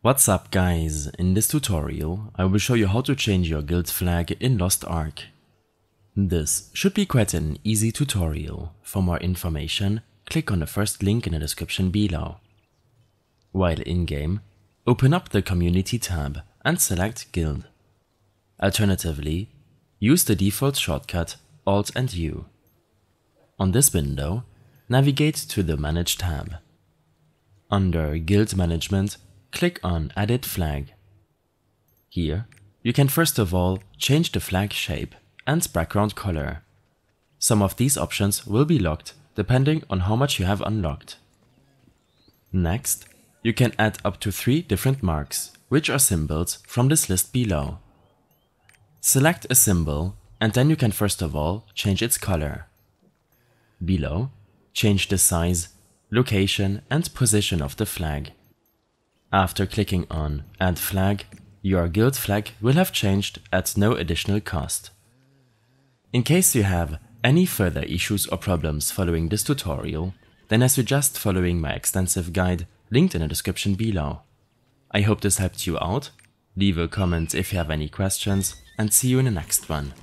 What's up guys, in this tutorial I will show you how to change your guild flag in Lost Ark. This should be quite an easy tutorial. For more information, click on the first link in the description below. While in-game, open up the Community tab and select Guild. Alternatively, use the default shortcut Alt and U. On this window, navigate to the Manage tab. Under Guild Management, click on Edit Flag. Here, you can first of all change the flag shape and background color. Some of these options will be locked depending on how much you have unlocked. Next, you can add up to 3 different marks, which are symbols from this list below. Select a symbol and then you can first of all change its color. Below, change the size, location and position of the flag. After clicking on Add Flag, your guild flag will have changed at no additional cost. In case you have any further issues or problems following this tutorial, then I suggest following my extensive guide linked in the description below. I hope this helped you out. Leave a comment if you have any questions and see you in the next one.